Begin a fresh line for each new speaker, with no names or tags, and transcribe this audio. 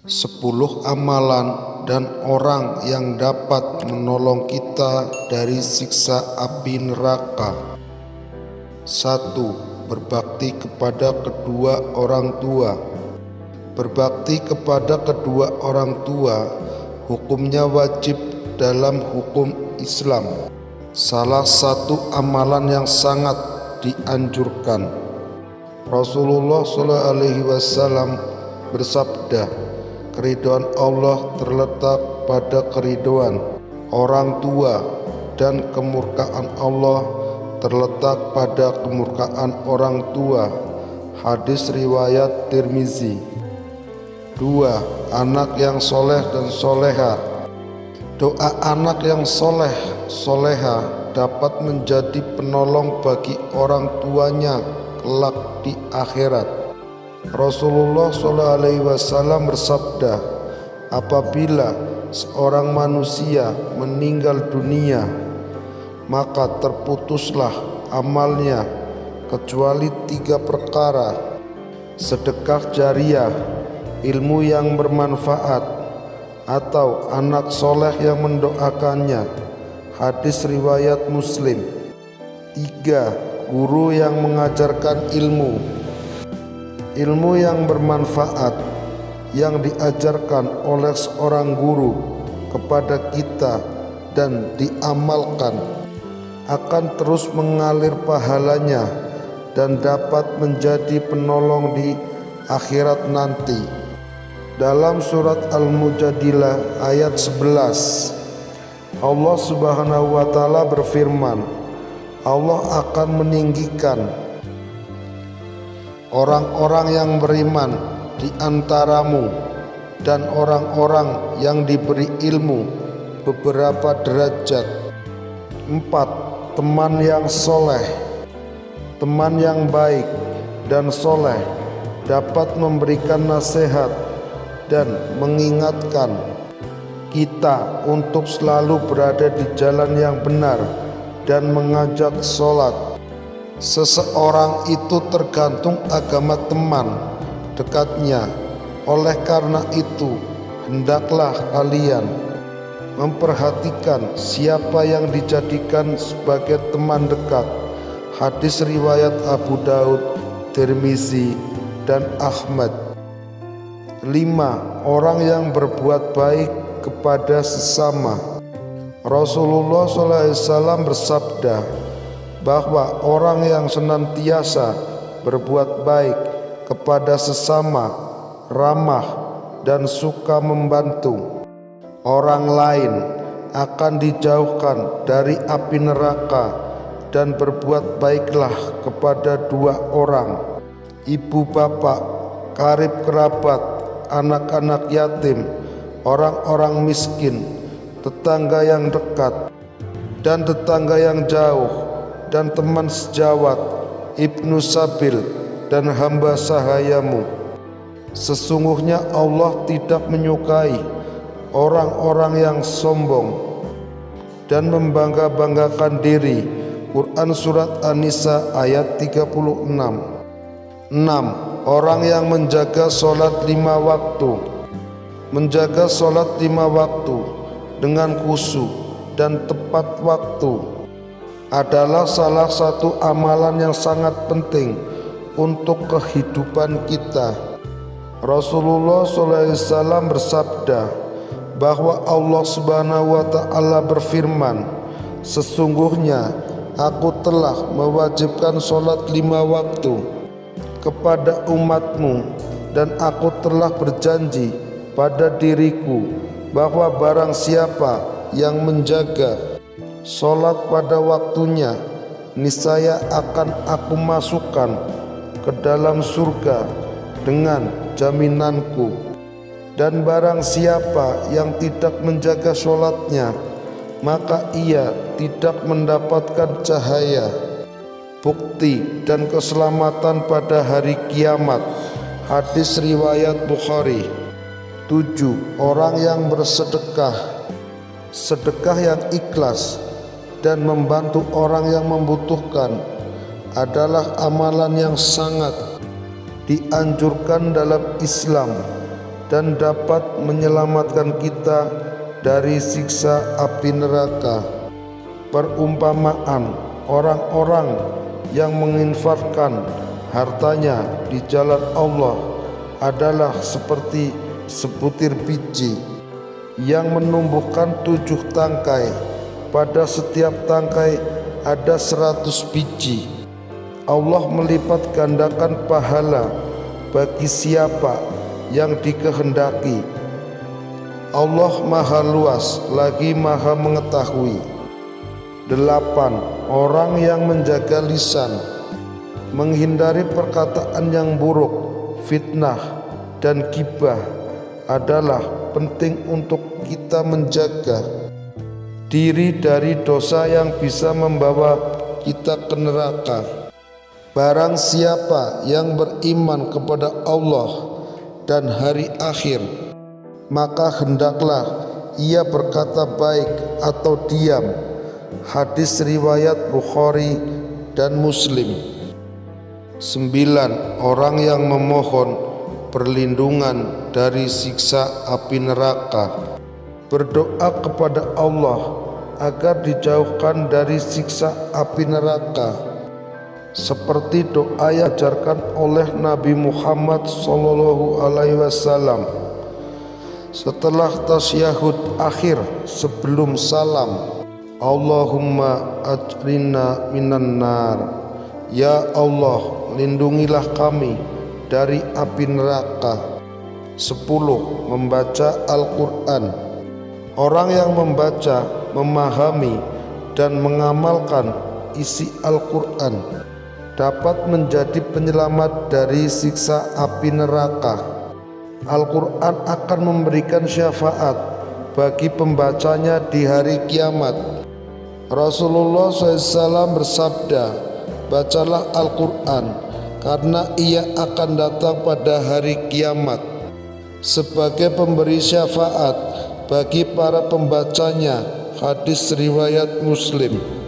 10 amalan dan orang yang dapat menolong kita dari siksa api neraka. 1. Berbakti kepada kedua orang tua. Berbakti kepada kedua orang tua hukumnya wajib dalam hukum Islam. Salah satu amalan yang sangat dianjurkan. Rasulullah SAW bersabda, keridhaan Allah terletak pada keridhaan orang tua dan kemurkaan Allah terletak pada kemurkaan orang tua. Hadis riwayat Tirmizi. 2. Anak yang soleh dan soleha. Doa anak yang soleh soleha dapat menjadi penolong bagi orang tuanya kelak di akhirat. Rasulullah SAW bersabda, apabila seorang manusia meninggal dunia, maka terputuslah amalnya kecuali 3 perkara: sedekah jariah, ilmu yang bermanfaat, atau anak soleh yang mendoakannya. Hadis riwayat Muslim. 3. Guru yang mengajarkan ilmu. Ilmu yang bermanfaat yang diajarkan oleh seorang guru kepada kita dan diamalkan akan terus mengalir pahalanya dan dapat menjadi penolong di akhirat nanti. Dalam surat Al-Mujadilah ayat 11, Allah Subhanahu wa Ta'ala berfirman, Allah akan meninggikan orang-orang yang beriman di antaramu dan orang-orang yang diberi ilmu beberapa derajat. 4. Teman yang soleh. Teman yang baik dan soleh dapat memberikan nasihat dan mengingatkan kita untuk selalu berada di jalan yang benar dan mengajak sholat. Seseorang itu tergantung agama teman dekatnya. Oleh karena itu, hendaklah kalian memperhatikan siapa yang dijadikan sebagai teman dekat. Hadis riwayat Abu Daud, Tirmizi, dan Ahmad. 5. Orang yang berbuat baik kepada sesama. Rasulullah SAW bersabda bahwa orang yang senantiasa berbuat baik kepada sesama, ramah dan suka membantu orang lain akan dijauhkan dari api neraka. Dan berbuat baiklah kepada 2 orang, ibu bapak, karib kerabat, anak-anak yatim, orang-orang miskin, tetangga yang dekat dan tetangga yang jauh, dan teman sejawat, ibnu sabil, dan hamba sahayamu. Sesungguhnya Allah tidak menyukai orang-orang yang sombong dan membangga-banggakan diri. Quran Surat An-Nisa ayat 36. 6. Orang yang menjaga sholat 5 waktu. Menjaga sholat 5 waktu dengan khusyuk dan tepat waktu adalah salah satu amalan yang sangat penting untuk kehidupan kita. Rasulullah SAW bersabda bahwa Allah Subhanahu wa Ta'ala berfirman, sesungguhnya Aku telah mewajibkan sholat 5 waktu kepada umatmu, dan aku telah berjanji pada diriku bahwa barang siapa yang menjaga sholat pada waktunya, niscaya akan aku masukkan ke dalam surga dengan jaminanku. Dan barang siapa yang tidak menjaga sholatnya, maka ia tidak mendapatkan cahaya, bukti, dan keselamatan pada hari kiamat. Hadis riwayat Bukhari. 7. Orang yang bersedekah. Sedekah yang ikhlas dan membantu orang yang membutuhkan adalah amalan yang sangat dianjurkan dalam Islam dan dapat menyelamatkan kita dari siksa api neraka. Perumpamaan orang-orang yang menginfakkan hartanya di jalan Allah adalah seperti sebutir biji yang menumbuhkan 7 tangkai. Pada setiap tangkai ada 100 biji. Allah melipat gandakan pahala bagi siapa yang dikehendaki. Allah maha luas lagi maha mengetahui. 8. Orang yang menjaga lisan, menghindari perkataan yang buruk, fitnah, dan gibah adalah penting untuk kita menjaga diri dari dosa yang bisa membawa kita ke neraka. Barang siapa yang beriman kepada Allah dan hari akhir, maka hendaklah ia berkata baik atau diam. Hadis riwayat Bukhari dan Muslim. 9. Orang yang memohon perlindungan dari siksa api neraka, berdoa kepada Allah agar dijauhkan dari siksa api neraka, seperti doa yang diajarkan oleh Nabi Muhammad SAW setelah tasyahud akhir sebelum salam. Allahumma ajrina minan nar. Ya Allah, lindungilah kami dari api neraka. 10. Membaca Al-Quran. Orang yang membaca, memahami, dan mengamalkan isi Al-Quran dapat menjadi penyelamat dari siksa api neraka. Al-Quran akan memberikan syafaat bagi pembacanya di hari kiamat. Rasulullah SAW bersabda, bacalah Al-Quran karena ia akan datang pada hari kiamat sebagai pemberi syafaat bagi para pembacanya. Hadis riwayat Muslim.